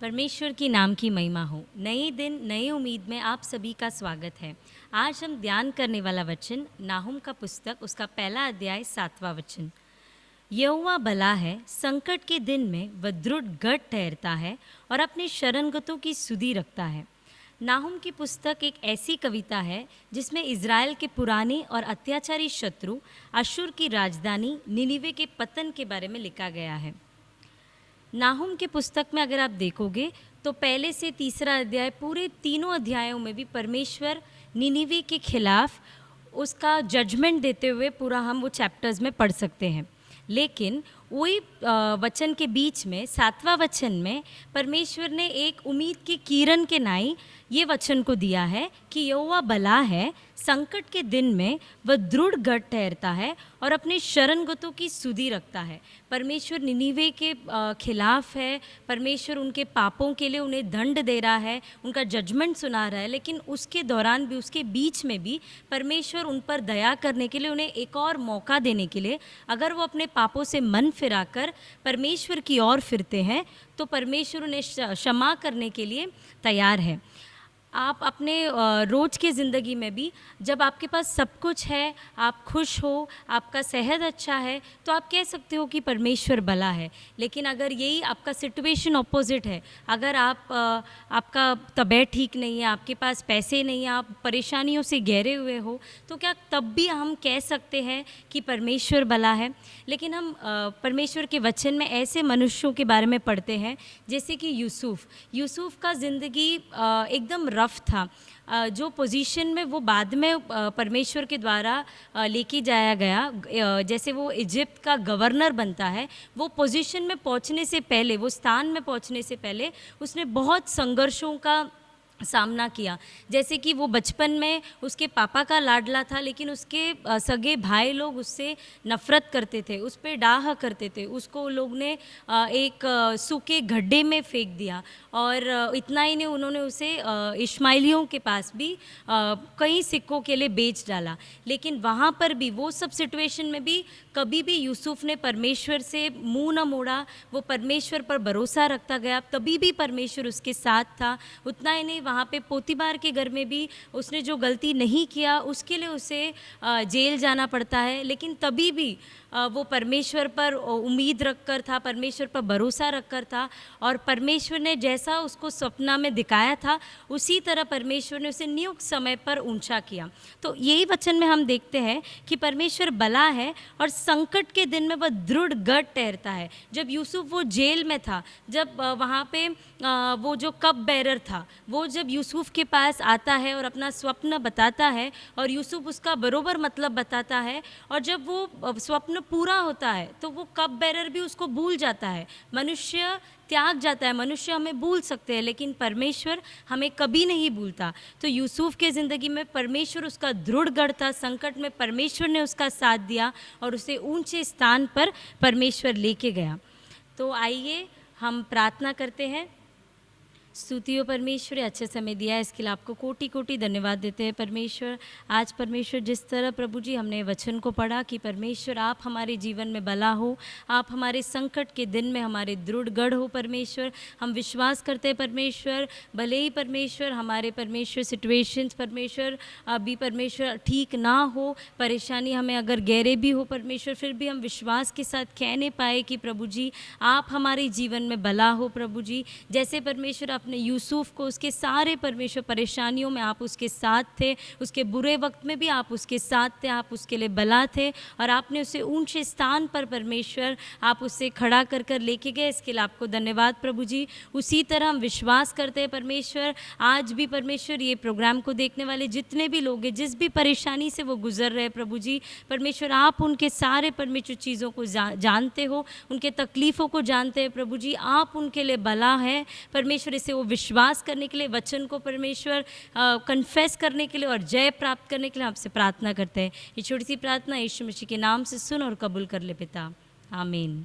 परमेश्वर की नाम की महिमा हो। नए दिन नए उम्मीद में आप सभी का स्वागत है। आज हम ध्यान करने वाला वचन नाहुम का पुस्तक उसका पहला अध्याय 7वां वचन। यहोवा भला है, संकट के दिन में वह दृढ़ गढ़ ठहरता है और अपने शरणगतों की सुधि रखता है। नाहुम की पुस्तक एक ऐसी कविता है जिसमें इज़राइल के पुराने और अत्याचारी शत्रु अशूर की राजधानी निनिवे के पतन के बारे में लिखा गया है। नाहुम के पुस्तक में अगर आप देखोगे तो पहले से तीसरा अध्याय पूरे तीनों अध्यायों में भी परमेश्वर निनिवे के खिलाफ उसका जजमेंट देते हुए पूरा हम वो चैप्टर्स में पढ़ सकते हैं। लेकिन वही वचन के बीच में 7वां वचन में परमेश्वर ने एक उम्मीद की किरण के नाई ये वचन को दिया है कि यहोवा भला है, संकट के दिन में वह दृढ़ गढ़ ठहरता है और अपने शरणगतों की सुधि रखता है। परमेश्वर निनिवे के खिलाफ है, परमेश्वर उनके पापों के लिए उन्हें दंड दे रहा है, उनका जजमेंट सुना रहा है, लेकिन उसके दौरान भी उसके बीच में भी परमेश्वर उन पर दया करने के लिए, उन्हें एक और मौका देने के लिए, अगर वो अपने पापों से मन फिराकर परमेश्वर की ओर फिरते हैं तो परमेश्वर उन्हें क्षमा करने के लिए तैयार है। आप अपने रोज़ की ज़िंदगी में भी जब आपके पास सब कुछ है, आप खुश हो, आपका सेहत अच्छा है, तो आप कह सकते हो कि परमेश्वर भला है। लेकिन अगर यही आपका सिचुएशन ऑपोजिट है, अगर आपका तबीयत ठीक नहीं है, आपके पास पैसे नहीं हैं, आप परेशानियों से घिरे हुए हो, तो क्या तब भी हम कह सकते हैं कि परमेश्वर भला है? लेकिन हम परमेश्वर के वचन में ऐसे मनुष्यों के बारे में पढ़ते हैं जैसे कि यूसुफ का ज़िंदगी एकदम रफ था। जो पोजीशन में वो बाद में परमेश्वर के द्वारा लेके जाया गया, जैसे वो इजिप्ट का गवर्नर बनता है, वो पोजीशन में पहुंचने से पहले, वो स्थान में पहुंचने से पहले उसने बहुत संघर्षों का सामना किया। जैसे कि वो बचपन में उसके पापा का लाडला था, लेकिन उसके सगे भाई लोग उससे नफ़रत करते थे, उस पर डाह करते थे, उसको लोग ने एक सूखे गड्ढे में फेंक दिया। और इतना ही नहीं, उन्होंने उसे इश्माइलियों के पास भी कई सिक्कों के लिए बेच डाला। लेकिन वहाँ पर भी, वो सब सिचुएशन में भी कभी भी यूसुफ ने परमेश्वर से मुंह न मोड़ा, वो परमेश्वर पर भरोसा रखता गया, तभी भी परमेश्वर उसके साथ था। उतना ही नहीं, वहाँ पे पोतीबार के घर में भी उसने जो गलती नहीं किया उसके लिए उसे जेल जाना पड़ता है, लेकिन तभी भी वो परमेश्वर पर उम्मीद रखकर था, परमेश्वर पर भरोसा रखकर था, और परमेश्वर ने जैसा उसको सपना में दिखाया था उसी तरह परमेश्वर ने उसे नियुक्त समय पर ऊंचा किया। तो यही वचन में हम देखते हैं कि परमेश्वर भला है और संकट के दिन में वह दृढ़ गढ़ ठहरता है। जब यूसुफ वो जेल में था, जब वहाँ पे वो जो कप बेरर था, वो जब यूसुफ के पास आता है और अपना स्वप्न बताता है और यूसुफ उसका बरोबर मतलब बताता है, और जब वो स्वप्न पूरा होता है तो वो कप बेरर भी उसको भूल जाता है। मनुष्य त्याग जाता है, मनुष्य हमें भूल सकते हैं, लेकिन परमेश्वर हमें कभी नहीं भूलता। तो यूसुफ के ज़िंदगी में परमेश्वर उसका दृढ़ गढ़ था, संकट में परमेश्वर ने उसका साथ दिया और उसे ऊंचे स्थान पर परमेश्वर लेके गया। तो आइए हम प्रार्थना करते हैं। स्तुति हो परमेश्वर, अच्छे समय दिया है, इसके लिए आपको कोटि कोटि धन्यवाद देते हैं परमेश्वर। आज परमेश्वर जिस तरह प्रभु जी हमने वचन को पढ़ा कि परमेश्वर आप हमारे जीवन में भला हो, आप हमारे संकट के दिन में हमारे दृढ़ गढ़ हो परमेश्वर। हम विश्वास करते हैं परमेश्वर, भले ही परमेश्वर हमारे परमेश्वर सिचुएशंस परमेश्वर अभी परमेश्वर ठीक ना हो, परेशानी हमें अगर गहरे भी हो परमेश्वर, फिर भी हम विश्वास के साथ कहने पाए कि प्रभु जी आप हमारे जीवन में भला हो प्रभु जी। जैसे परमेश्वर अपने यूसुफ को उसके सारे परमेश्वर परेशानियों में आप उसके साथ थे, उसके बुरे वक्त में भी आप उसके साथ थे, आप उसके लिए भला थे और आपने उसे ऊंचे स्थान पर परमेश्वर आप उससे खड़ा कर कर लेके गए, इसके लिए आपको धन्यवाद प्रभु जी। उसी तरह हम विश्वास करते हैं परमेश्वर, आज भी परमेश्वर ये प्रोग्राम को देखने वाले जितने भी लोग हैं, जिस भी परेशानी से वो गुजर रहे प्रभु जी, परमेश्वर आप उनके सारे परमेश्वर चीज़ों को जानते हो, उनके तकलीफ़ों को जानते हैं प्रभु जी, आप उनके लिए भला है परमेश्वर। इसे वो विश्वास करने के लिए, वचन को परमेश्वर कन्फेस करने के लिए और जय प्राप्त करने के लिए आपसे प्रार्थना करते हैं। ये छोटी सी प्रार्थना यीशु मसीह के नाम से सुन और कबूल कर ले पिता, आमीन।